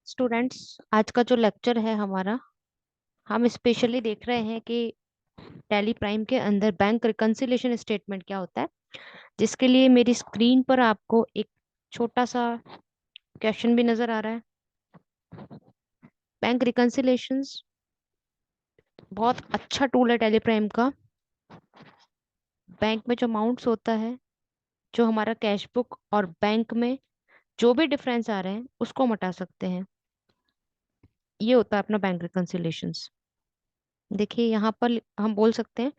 Students, आज का जो लेक्चर है हमारा, हम स्पेशली देख रहे हैं कि टैली प्राइम के अंदर बैंक रिकंसिलिएशन स्टेटमेंट क्या होता है। जिसके लिए मेरी स्क्रीन पर आपको एक छोटा सा क्वेश्चन भी नजर आ रहा है। बैंक रिकंसिलिएशंस बहुत अच्छा टूल है टैली प्राइम का। बैंक में जो अमाउंट्स होता है, जो हमारा कैश बुक और बैंक में जो भी डिफरेंस आ रहे हैं उसको हम हटा सकते हैं। ये होता है अपना बैंक रिकंसिलिएशंस। देखिए यहाँ पर हम बोल सकते हैं,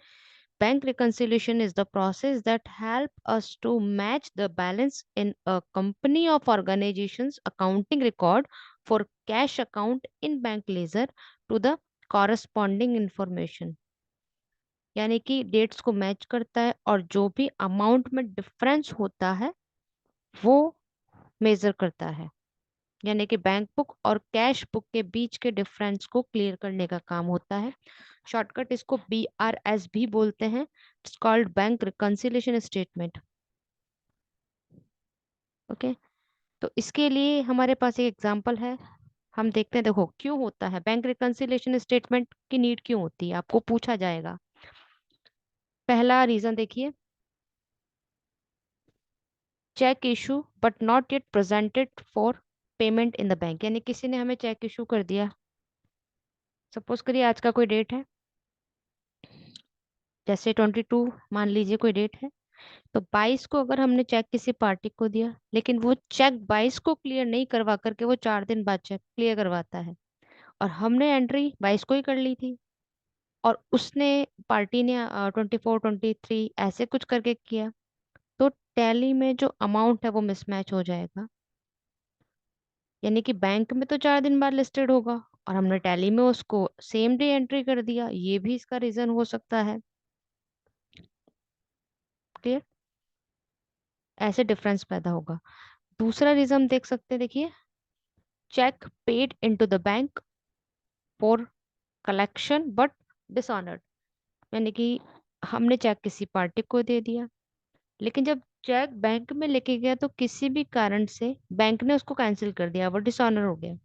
bank reconciliation is the process that help us to match the balance in a company of organization's accounting record for cash account in bank ledger to the corresponding information। यानी कि डेट्स को मैच करता है और जो भी amount में difference होता है वो मेजर करता है। यानी कि बैंक बुक और कैश बुक के बीच के डिफरेंस को क्लियर करने का काम होता है। शॉर्टकट इसको BRS भी बोलते हैं। It's called bank reconciliation statement. Okay, तो इसके लिए हमारे पास एक एग्जांपल है। हम देखते हैं, देखो क्यों होता है बैंक रिकंसिलिएशन स्टेटमेंट की नीड क्यों होती है, आपको पूछा जाएगा। पहला रीजन देखिए, cheque issue but not yet presented for payment in the bank. यानी किसी ने हमें चेक इशू कर दिया, सपोज करिए आज का कोई डेट है, जैसे 22 मान लीजिए कोई डेट है। तो 22 को अगर हमने चेक किसी पार्टी को दिया, लेकिन वो चेक 22 को क्लियर नहीं करवा करके वो 4 दिन बाद चेक क्लियर करवाता है, और हमने एंट्री 22 को ही कर ली थी, और उसने पार्टी ने 24 23 ऐसे कुछ करके किया, तो टैली में जो अमाउंट है वो मिसमैच हो जाएगा। यानी कि बैंक में तो 4 दिन बाद लिस्टेड होगा, और हमने टैली में उसको सेम डे एंट्री कर दिया, ये भी इसका रीजन हो सकता है। क्लियर? ऐसे डिफरेंस पैदा होगा। दूसरा रीजन हम देख सकते हैं, देखिए, cheque paid into the bank for collection but dishonoured. यानी कि हमने चेक किसी पार्टी को दे दिया, लेकिन जब चेक बैंक में लेके गया तो किसी भी कारण से बैंक ने उसको कैंसिल कर दिया, वो डिसऑनर हो गया।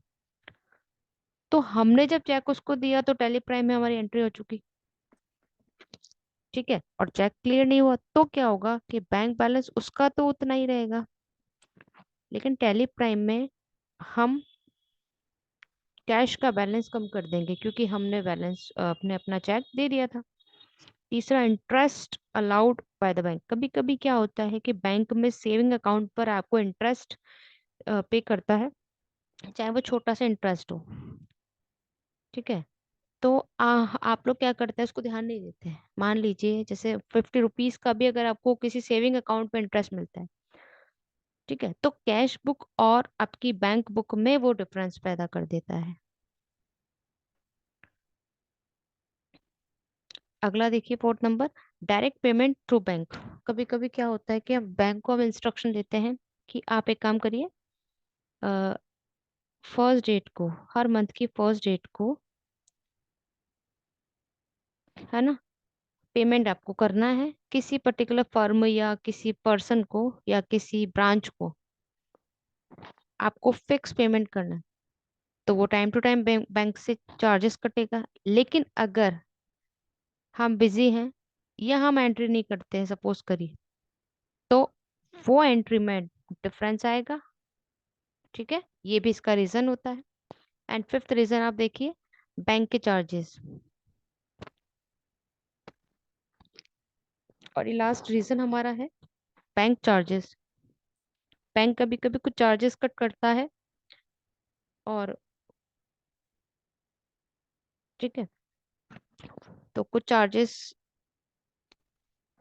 तो हमने जब चेक उसको दिया तो टेली प्राइम में हमारी एंट्री हो चुकी, ठीक है, और चेक क्लियर नहीं हुआ, तो क्या होगा कि बैंक बैलेंस उसका तो उतना ही रहेगा, लेकिन टेली प्राइम में हम कैश का बैलेंस कम कर देंगे क्योंकि हमने बैलेंस अपने अपना चेक दे दिया था। तीसरा, interest allowed by the bank. कभी कभी क्या होता है कि बैंक में सेविंग अकाउंट पर आपको इंटरेस्ट पे करता है, चाहे वो छोटा सा इंटरेस्ट हो, ठीक है। तो आप लोग क्या करते हैं, उसको ध्यान नहीं देते हैं। मान लीजिए जैसे 50 रुपीज का भी अगर आपको किसी सेविंग अकाउंट में इंटरेस्ट मिलता है, ठीक है, तो कैश बुक और आपकी बैंक बुक में वो डिफरेंस पैदा कर देता है। अगला देखिए, fourth number, direct payment through bank. कभी कभी क्या होता है कि हम बैंक को हम इंस्ट्रक्शन देते हैं कि आप एक काम करिए, फर्स्ट डेट को, हर मंथ की फर्स्ट डेट को, है ना, पेमेंट आपको करना है किसी पर्टिकुलर फर्म या किसी पर्सन को या किसी ब्रांच को, आपको फिक्स पेमेंट करना है। तो वो टाइम टू टाइम बैंक से चार्जेस कटेगा। लेकिन अगर हम बिजी हैं या हम एंट्री नहीं करते हैं, सपोज करिए, तो वो एंट्री में डिफरेंस आएगा, ठीक है, ये भी इसका रीजन होता है। एंड फिफ्थ रीजन आप देखिए, बैंक के चार्जेस। और ये लास्ट रीजन हमारा है बैंक चार्जेस। बैंक कभी कभी कुछ चार्जेस कट करता है, और ठीक है, तो कुछ चार्जेस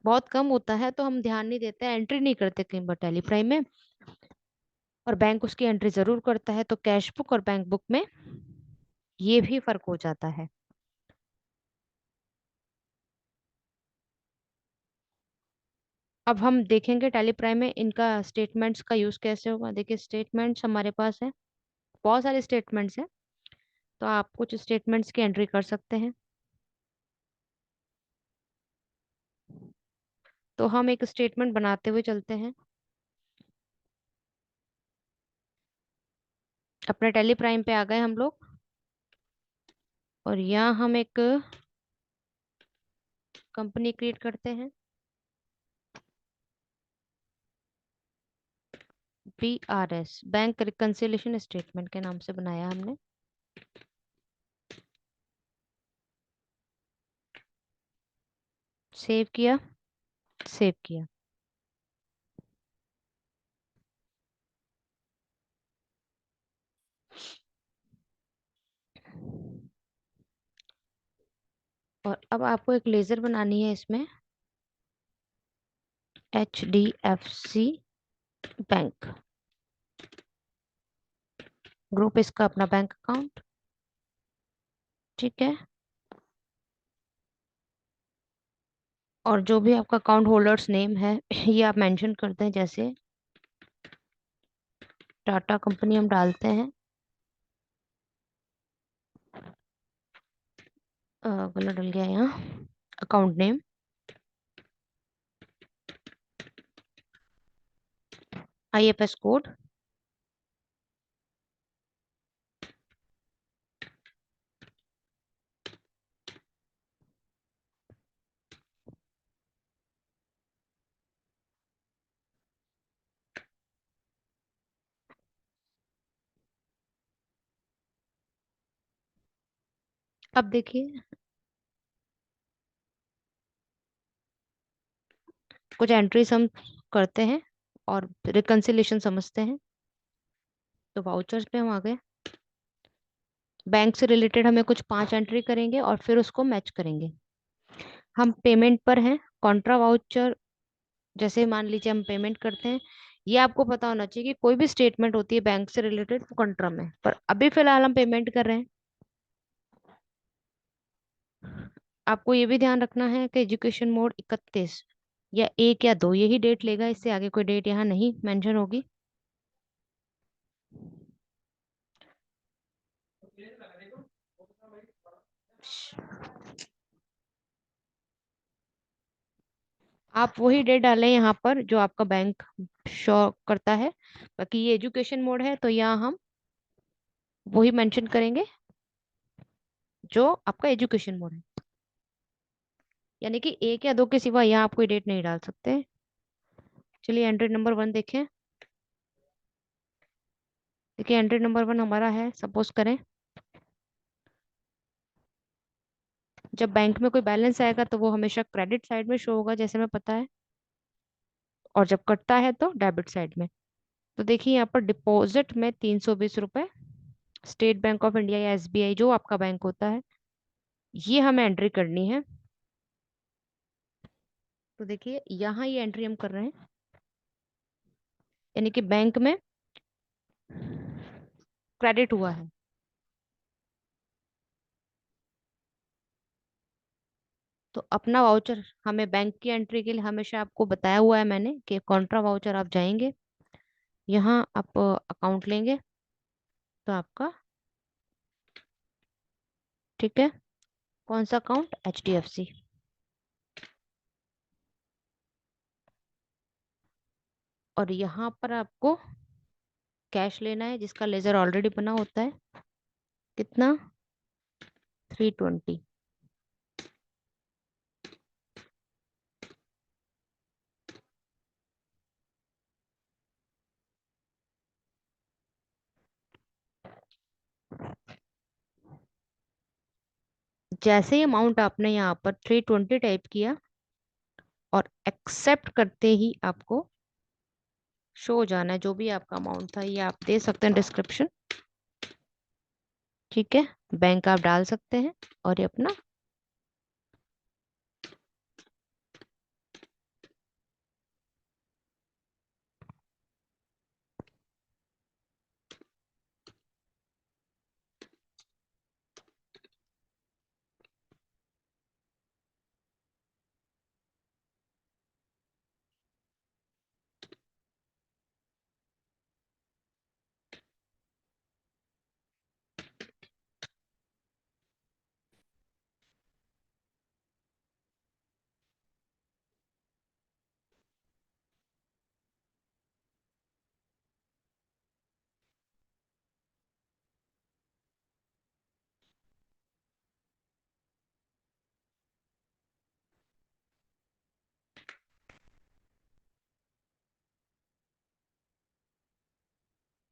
बहुत कम होता है तो हम ध्यान नहीं देते, एंट्री नहीं करते कहीं बार टेली प्राइम में, और बैंक उसकी एंट्री जरूर करता है, तो कैश बुक और बैंक बुक में ये भी फर्क हो जाता है। अब हम देखेंगे टेली प्राइम में इनका स्टेटमेंट्स का यूज कैसे होगा। देखिए, स्टेटमेंट्स हमारे पास है, बहुत सारे स्टेटमेंट्स हैं, तो आप कुछ स्टेटमेंट्स की एंट्री कर सकते हैं। तो हम एक स्टेटमेंट बनाते हुए चलते हैं। अपने टेली प्राइम पे आ गए हम लोग। और यहाँ हम एक कंपनी क्रिएट करते हैं, BRS, बैंक रिकंसिलिएशन स्टेटमेंट के नाम से बनाया हमने। सेव किया, सेव किया। और अब आपको एक लेजर बनानी है इसमें, HDFC बैंक, ग्रुप इसका अपना बैंक अकाउंट। ठीक है। और जो भी आपका अकाउंट होल्डर्स नेम है ये आप मेंशन करते हैं, जैसे टाटा कंपनी हम डालते हैं। गलत डल गया यहाँ, अकाउंट नेम, IFS कोड। अब देखिए, कुछ एंट्रीज हम करते हैं और रिकंसिलिएशन समझते हैं। तो वाउचर्स पे हम आ गए। बैंक से रिलेटेड हमें कुछ 5 एंट्री करेंगे और फिर उसको मैच करेंगे। हम पेमेंट पर हैं, कॉन्ट्रा वाउचर, जैसे मान लीजिए हम पेमेंट करते हैं। ये आपको पता होना चाहिए कि कोई भी स्टेटमेंट होती है बैंक से रिलेटेड वो कॉन्ट्रा में, पर अभी फिलहाल हम पेमेंट कर रहे हैं। आपको ये भी ध्यान रखना है कि एजुकेशन मोड 31 या 1 या 2 यही डेट लेगा, इससे आगे कोई डेट यहाँ नहीं मेंशन होगी। आप वही डेट डालें यहाँ पर जो आपका बैंक शो करता है। बाकी ये एजुकेशन मोड है तो यहाँ हम वही मेंशन करेंगे जो आपका एजुकेशन मोड है, यानी कि 1 या 2 के सिवा यहाँ आप कोई डेट नहीं डाल सकते। चलिए एंट्री नंबर 1 देखें। देखिए एंट्री नंबर 1 हमारा है, सपोज करें जब बैंक में कोई बैलेंस आएगा तो वो हमेशा क्रेडिट साइड में शो होगा, जैसे हमें पता है, और जब कटता है तो डेबिट साइड में। तो देखिए यहाँ पर डिपॉजिट में 320 रुपए, स्टेट बैंक ऑफ इंडिया या SBI जो आपका बैंक होता है, ये हमें एंट्री करनी है। तो देखिए यहाँ ये एंट्री हम कर रहे हैं, यानी कि बैंक में क्रेडिट हुआ है। तो अपना वाउचर हमें बैंक की एंट्री के लिए हमेशा आपको बताया हुआ है मैंने कि कॉन्ट्रा वाउचर आप जाएंगे, यहाँ आप अकाउंट लेंगे, तो आपका, ठीक है, कौन सा अकाउंट, HDFC। और यहाँ पर आपको कैश लेना है जिसका लेजर ऑलरेडी बना होता है। कितना, 320। जैसे ही अमाउंट आपने यहाँ पर 320 टाइप किया और एक्सेप्ट करते ही आपको शो हो जाना है जो भी आपका अमाउंट था, ये आप दे सकते हैं डिस्क्रिप्शन। ठीक है, बैंक आप डाल सकते हैं और ये अपना